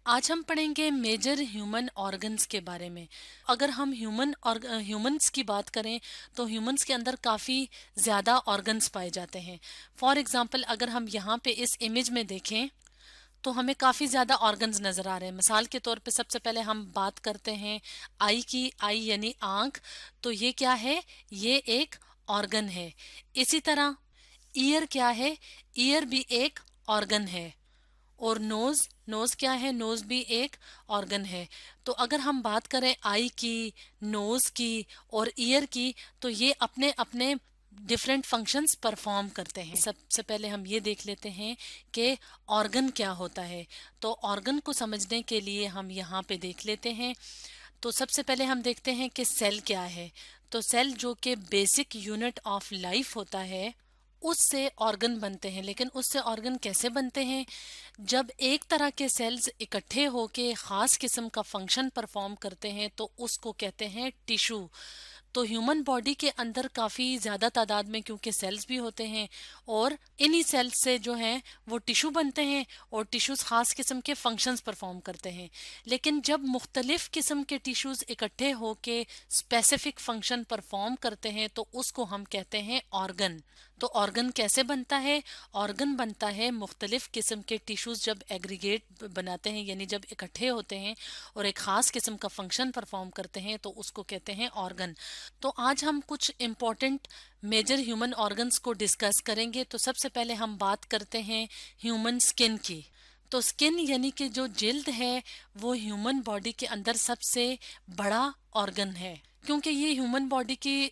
आज हम पढ़ेंगे मेजर ह्यूमन ऑर्गन्स के बारे में। अगर हम ह्यूमंस की बात करें तो ह्यूमंस के अंदर काफ़ी ज़्यादा ऑर्गन्स पाए जाते हैं। फॉर एग्जांपल अगर हम यहाँ पे इस इमेज में देखें तो हमें काफ़ी ज़्यादा ऑर्गन्स नज़र आ रहे हैं। मिसाल के तौर पे सबसे पहले हम बात करते हैं आई की। आई यानी आँख, तो ये क्या है? ये एक ऑर्गन है। इसी तरह ईयर क्या है? ईयर भी एक ऑर्गन है। और नोज, नोज क्या है? नोज भी एक ऑर्गन है। तो अगर हम बात करें आई की, नोज की और ईयर की, तो ये अपने अपने डिफरेंट फंक्शंस परफॉर्म करते हैं। सबसे पहले हम ये देख लेते हैं कि ऑर्गन क्या होता है। तो ऑर्गन को समझने के लिए हम यहाँ पे देख लेते हैं। तो सबसे पहले हम देखते हैं कि सेल क्या है। तो सेल जो कि बेसिक यूनिट ऑफ लाइफ होता है, उससे ऑर्गन बनते हैं। लेकिन उससे ऑर्गन कैसे बनते हैं? जब एक तरह के सेल्स इकट्ठे होके खास किस्म का फंक्शन परफॉर्म करते हैं तो उसको कहते हैं टिश्यू। तो ह्यूमन बॉडी के अंदर काफ़ी ज़्यादा तादाद में क्योंकि सेल्स भी होते हैं और इन्हीं सेल्स से जो हैं वो टिश्यू बनते हैं और टिश्यूज़ ख़ास किस्म के फंक्शंस परफॉर्म करते हैं। लेकिन जब मुख्तलिफ किस्म के टिश्यूज़ इकट्ठे होके स्पेसिफिक फंक्शन परफॉर्म करते हैं तो उसको हम कहते हैं ऑर्गन। तो ऑर्गन कैसे बनता है? ऑर्गन बनता है मुख्तलिफ किस्म के टिश्यूज़ जब एग्रीगेट बनाते हैं, यानी जब इकट्ठे होते हैं और एक ख़ास किस्म का फंक्शन परफॉर्म करते हैं तो उसको कहते हैं ऑर्गन। तो आज हम कुछ इम्पॉर्टेंट मेजर ह्यूमन ऑर्गन्स को डिस्कस करेंगे। तो सबसे पहले हम बात करते हैं ह्यूमन स्किन की। तो स्किन यानी कि जो जिल्द है वो ह्यूमन बॉडी के अंदर सबसे बड़ा ऑर्गन है, क्योंकि ये ह्यूमन बॉडी की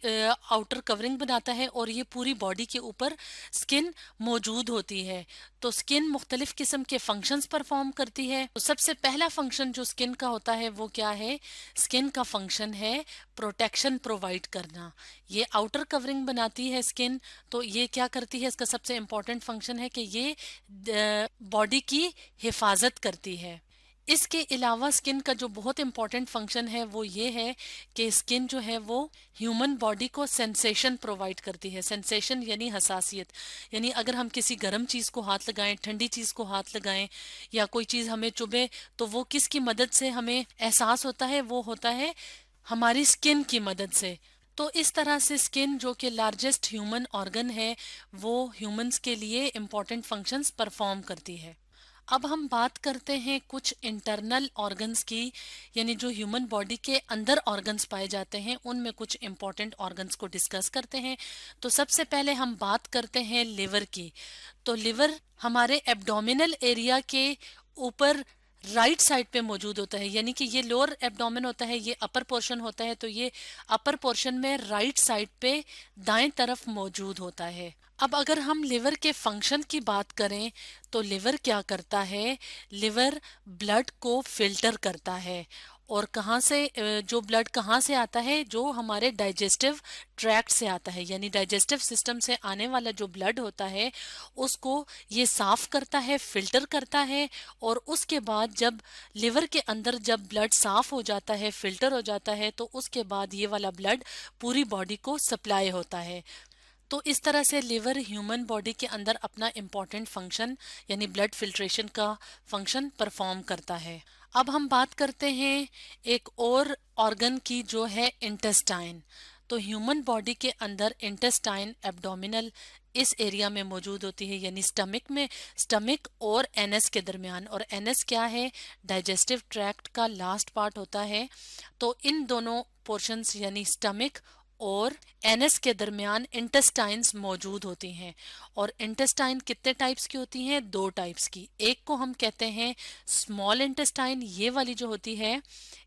आउटर कवरिंग बनाता है और ये पूरी बॉडी के ऊपर स्किन मौजूद होती है। तो स्किन मुख्तलिफ किस्म के फंक्शंस परफॉर्म करती है। तो सबसे पहला फंक्शन जो स्किन का होता है वो क्या है? स्किन का फंक्शन है प्रोटेक्शन प्रोवाइड करना। ये आउटर कवरिंग बनाती है स्किन, तो ये क्या करती है? इसका सबसे इम्पोर्टेंट फंक्शन है कि ये बॉडी की हिफाजत करती है। इसके अलावा स्किन का जो बहुत इंपॉर्टेंट फंक्शन है वो ये है कि स्किन जो है वो ह्यूमन बॉडी को सेंसेशन प्रोवाइड करती है। सेंसेशन यानी हसासियत, यानी अगर हम किसी गर्म चीज़ को हाथ लगाएं, ठंडी चीज़ को हाथ लगाएं या कोई चीज़ हमें चुभे तो वो किसकी मदद से हमें एहसास होता है? वो होता है हमारी स्किन की मदद से। तो इस तरह से स्किन जो कि लार्जेस्ट ह्यूमन ऑर्गन है वो ह्यूमंस के लिए इम्पॉर्टेंट फंक्शंस परफॉर्म करती है। अब हम बात करते हैं कुछ इंटरनल ऑर्गन्स की, यानी जो ह्यूमन बॉडी के अंदर ऑर्गन्स पाए जाते हैं उनमें कुछ इंपॉर्टेंट ऑर्गन्स को डिस्कस करते हैं। तो सबसे पहले हम बात करते हैं लिवर की। तो लिवर हमारे एब्डोमिनल एरिया के ऊपर राइट साइड पे मौजूद होता है, यानी कि ये लोअर एब्डोमेन होता है, ये अपर पोर्शन होता है। तो ये अपर पोर्शन में राइट साइड पे दाएं तरफ मौजूद होता है। अब अगर हम लिवर के फंक्शन की बात करें तो लिवर क्या करता है? लिवर ब्लड को फिल्टर करता है। और कहाँ से जो ब्लड कहाँ से आता है? जो हमारे डाइजेस्टिव ट्रैक्ट से आता है, यानी डाइजेस्टिव सिस्टम से आने वाला जो ब्लड होता है उसको ये साफ करता है, फिल्टर करता है। और उसके बाद जब लिवर के अंदर जब ब्लड साफ हो जाता है, फिल्टर हो जाता है, तो उसके बाद ये वाला ब्लड पूरी बॉडी को सप्लाई होता है। तो इस तरह से लिवर ह्यूमन बॉडी के अंदर अपना इम्पॉर्टेंट फंक्शन यानी ब्लड फिल्ट्रेशन का फंक्शन परफॉर्म करता है। अब हम बात करते हैं एक और ऑर्गन की जो है इंटेस्टाइन। तो ह्यूमन बॉडी के अंदर इंटेस्टाइन एब्डोमिनल इस एरिया में मौजूद होती है, यानी स्टमक में, स्टमक और एनएस के दरमियान। और एनएस क्या है? डाइजेस्टिव ट्रैक्ट का लास्ट पार्ट होता है। तो इन दोनों पोर्शंस यानी स्टमक और एनएस के दरमियान इंटेस्टाइन्स मौजूद होती हैं। और इंटेस्टाइन कितने टाइप्स की होती हैं? दो टाइप्स की। एक को हम कहते हैं स्मॉल इंटेस्टाइन, ये वाली जो होती है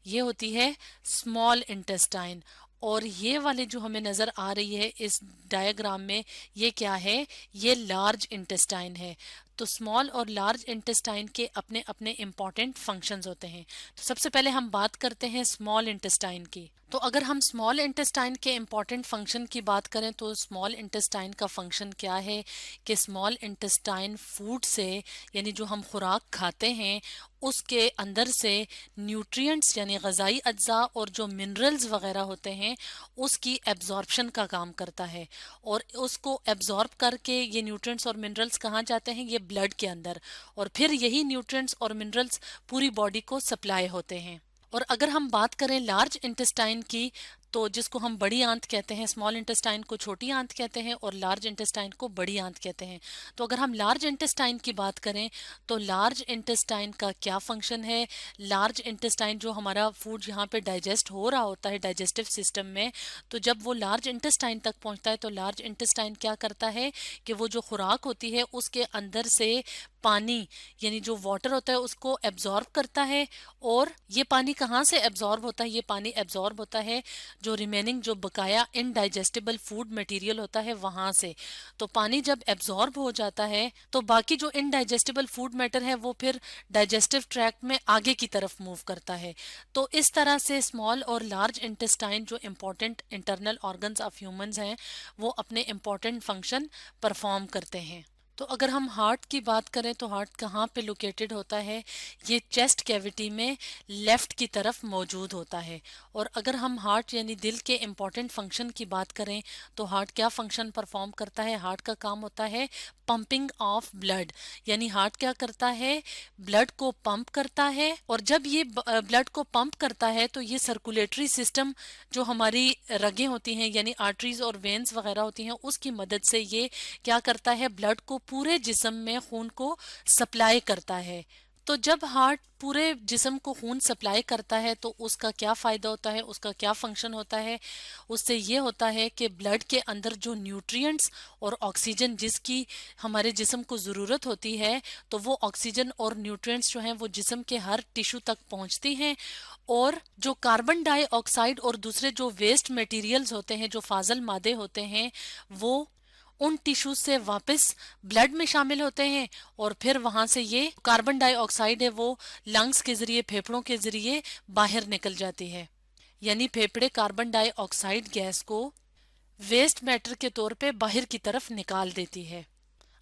ये होती है स्मॉल इंटेस्टाइन। और ये वाली जो हमें नज़र आ रही है इस डायग्राम में, ये क्या है? ये लार्ज इंटेस्टाइन है। तो स्मॉल और लार्ज इंटेस्टाइन के अपने अपने इम्पॉर्टेंट फंक्शंस होते हैं। तो सबसे पहले हम बात करते हैं स्मॉल इंटेस्टाइन की। तो अगर हम स्मॉल इंटेस्टाइन के इम्पॉर्टेंट फंक्शन की बात करें तो स्मॉल इंटेस्टाइन का फंक्शन क्या है कि स्मॉल इंटेस्टाइन फूड से, यानी जो हम खुराक खाते हैं उसके अंदर से न्यूट्रिएंट्स यानी ग़ज़ाई अज्जा और जो मिनरल्स वगैरह होते हैं उसकी एब्जॉर्प्शन का काम करता है। और उसको एब्जॉर्ब करके ये न्यूट्रिएंट्स और मिनरल्स कहाँ जाते हैं? ये ब्लड के अंदर, और फिर यही न्यूट्रिएंट्स और मिनरल्स पूरी बॉडी को सप्लाई होते हैं। और अगर हम बात करें लार्ज इंटेस्टाइन की, तो जिसको हम बड़ी आंत कहते हैं, स्मॉल इंटेस्टाइन को छोटी आंत कहते हैं और लार्ज इंटेस्टाइन को बड़ी आंत कहते हैं। तो अगर हम लार्ज इंटेस्टाइन की बात करें तो लार्ज इंटेस्टाइन का क्या फंक्शन है? लार्ज इंटेस्टाइन जो हमारा फूड यहाँ पे डाइजेस्ट हो रहा होता है डाइजेस्टिव सिस्टम में, तो जब वो लार्ज इंटेस्टाइन तक पहुँचता है तो लार्ज इंटेस्टाइन क्या करता है कि वो जो खुराक होती है उसके अंदर से पानी यानी जो वाटर होता है उसको एब्जॉर्ब करता है। और ये पानी कहाँ से एब्जॉर्ब होता है? ये पानी एब्जॉर्ब होता है जो रिमेनिंग जो बकाया इनडाइजेस्टिबल फूड मटेरियल होता है वहां से। तो पानी जब एब्जॉर्ब हो जाता है तो बाकी जो इनडाइजेस्टिबल फूड मैटर है वो फिर डाइजेस्टिव ट्रैक्ट में आगे की तरफ मूव करता है। तो इस तरह से स्मॉल और लार्ज इंटेस्टाइन जो important internal organs of humans हैं वो अपने इम्पोर्टेंट फंक्शन परफॉर्म करते हैं। तो अगर हम हार्ट की बात करें तो हार्ट कहाँ पे लोकेटेड होता है? ये चेस्ट कैविटी में लेफ्ट की तरफ मौजूद होता है। और अगर हम हार्ट यानी दिल के इम्पॉर्टेंट फंक्शन की बात करें तो हार्ट क्या फंक्शन परफॉर्म करता है? हार्ट का काम होता है पंपिंग ऑफ ब्लड, यानी हार्ट क्या करता है? ब्लड को पंप करता है। और जब ये ब्लड को पंप करता है तो ये सर्कुलेटरी सिस्टम जो हमारी रगें होती हैं यानी आर्टरीज और वेन्स वगैरह होती हैं उसकी मदद से ये क्या करता है? ब्लड को पूरे जिस्म में खून को सप्लाई करता है। तो जब हार्ट पूरे जिस्म को खून सप्लाई करता है तो उसका क्या फायदा होता है? उसका क्या फंक्शन होता है? उससे ये होता है कि ब्लड के अंदर जो न्यूट्रिएंट्स और ऑक्सीजन जिसकी हमारे जिस्म को ज़रूरत होती है तो वो ऑक्सीजन और न्यूट्रिएंट्स जो हैं वो जिस्म के हर टिश्यू तक पहुंचती हैं। और जो कार्बन डाइऑक्साइड और दूसरे जो वेस्ट मटेरियल्स होते हैं, जो फाजल मादे होते हैं, वो उन टिश्यूज से वापस ब्लड में शामिल होते हैं और फिर वहां से ये कार्बन डाइऑक्साइड है वो लंग्स के जरिए, फेफड़ों के जरिए बाहर निकल जाती है। यानी फेफड़े कार्बन डाइऑक्साइड गैस को वेस्ट मैटर के तौर पे बाहर की तरफ निकाल देती है।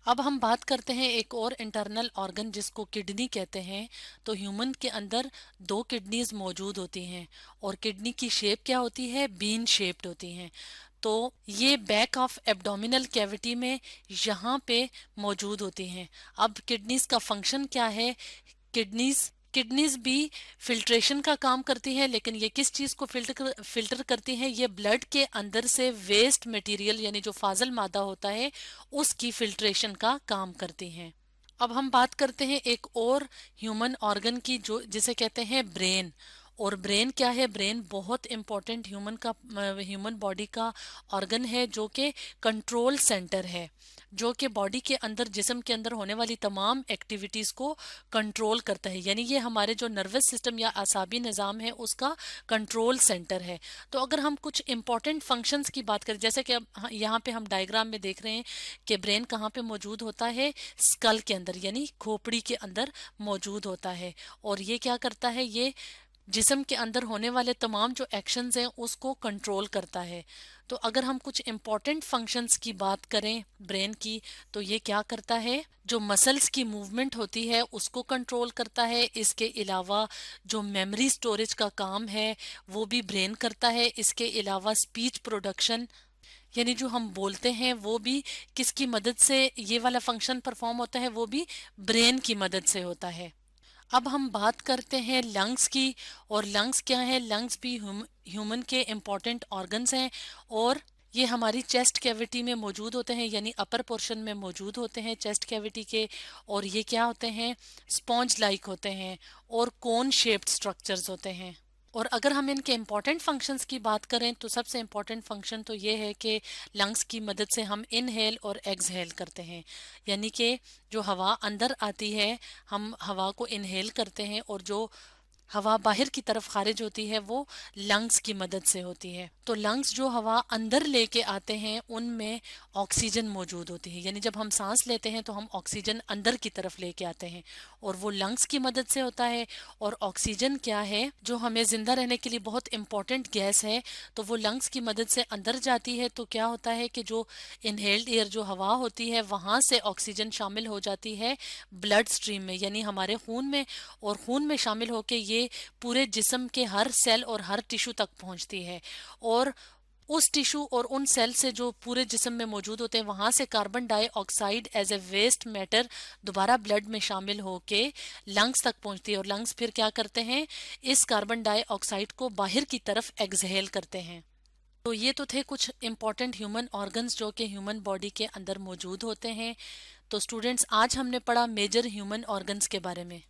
अब हम बात करते हैं एक और इंटरनल ऑर्गन जिसको किडनी कहते हैं। तो ह्यूमन के अंदर 2 किडनीज मौजूद होती हैं और किडनी की शेप क्या होती है? बीन शेप्ड होती हैं। तो ये बैक ऑफ एब्डोमिनल कैविटी में यहाँ पे मौजूद होती हैं। अब किडनीज का फंक्शन क्या है? किडनीज भी फिल्ट्रेशन का काम करती है, लेकिन ये किस चीज को फिल्टर करती हैं? ये ब्लड के अंदर से वेस्ट मटेरियल यानी जो फाजल मादा होता है उसकी फिल्ट्रेशन का काम करती हैं। अब हम बात करते हैं एक और ह्यूमन ऑर्गन की जो जिसे कहते हैं ब्रेन। और ब्रेन क्या है? ब्रेन बहुत इंपॉर्टेंट ह्यूमन बॉडी का ऑर्गन है जो कि कंट्रोल सेंटर है, जो कि बॉडी के अंदर, जिस्म के अंदर होने वाली तमाम एक्टिविटीज को कंट्रोल करता है। यानी ये हमारे जो नर्वस सिस्टम या आसाबी निज़ाम है उसका कंट्रोल सेंटर है। तो अगर हम कुछ इंपॉर्टेंट फंक्शंस की बात करें, जैसे कि अब यहाँ पे हम डायग्राम में देख रहे हैं कि ब्रेन कहाँ पे मौजूद होता है? स्कल के अंदर यानी खोपड़ी के अंदर मौजूद होता है। और ये क्या करता है? ये जिस्म के अंदर होने वाले तमाम जो एक्शंस हैं उसको कंट्रोल करता है। तो अगर हम कुछ इम्पॉर्टेंट फंक्शंस की बात करें ब्रेन की, तो ये क्या करता है? जो मसल्स की मूवमेंट होती है उसको कंट्रोल करता है। इसके अलावा जो मेमोरी स्टोरेज का काम है वो भी ब्रेन करता है। इसके अलावा स्पीच प्रोडक्शन यानी जो हम बोलते हैं वो भी किसकी मदद से ये वाला फंक्शन परफॉर्म होता है? वो भी ब्रेन की मदद से होता है। अब हम बात करते हैं लंग्स की। और लंग्स क्या है? लंग्स भी ह्यूमन के इम्पॉर्टेंट ऑर्गन्स हैं और ये हमारी चेस्ट कैविटी में मौजूद होते हैं, यानी अपर पोर्शन में मौजूद होते हैं चेस्ट कैविटी के। और ये क्या होते हैं? स्पॉन्ज लाइक होते हैं और कोन शेप्ड स्ट्रक्चर्स होते हैं। और अगर हम इनके इम्पॉर्टेंट फंक्शंस की बात करें तो सबसे इम्पॉर्टेंट फंक्शन तो ये है कि लंग्स की मदद से हम इनहेल और एक्सहेल करते हैं, यानी कि जो हवा अंदर आती है हम हवा को इनहेल करते हैं और जो हवा बाहर की तरफ खारिज होती है वो लंग्स की मदद से होती है। तो लंग्स जो हवा अंदर लेके आते हैं उनमें ऑक्सीजन मौजूद होती है, यानी जब हम सांस लेते हैं तो हम ऑक्सीजन अंदर की तरफ लेके आते हैं और वो लंग्स की मदद से होता है। और ऑक्सीजन क्या है? जो हमें जिंदा रहने के लिए बहुत इंपॉर्टेंट गैस है, तो वो लंग्स की मदद से अंदर जाती है। तो क्या होता है कि जो इनहेल्ड एयर जो हवा होती है वहां से ऑक्सीजन शामिल हो जाती है ब्लड स्ट्रीम में यानी हमारे खून में, और खून में शामिल होकर ये पूरे जिस्म के हर सेल और हर टिश्यू तक पहुंचती है। और उस टिश्यू और उन सेल से जो पूरे जिस्म में मौजूद होते हैं वहां से carbon dioxide as a waste matter दोबारा ब्लड में शामिल होके लंग्स तक पहुंचती है, और लंग्स फिर क्या करते हैं, इस कार्बन डाइऑक्साइड को बाहर की तरफ एक्सहेल करते हैं। तो ये तो थे कुछ इंपॉर्टेंट ह्यूमन ऑर्गन्स जो कि ह्यूमन बॉडी के अंदर मौजूद होते हैं। तो स्टूडेंट्स, आज हमने पढ़ा मेजर ह्यूमन ऑर्गन्स के बारे में।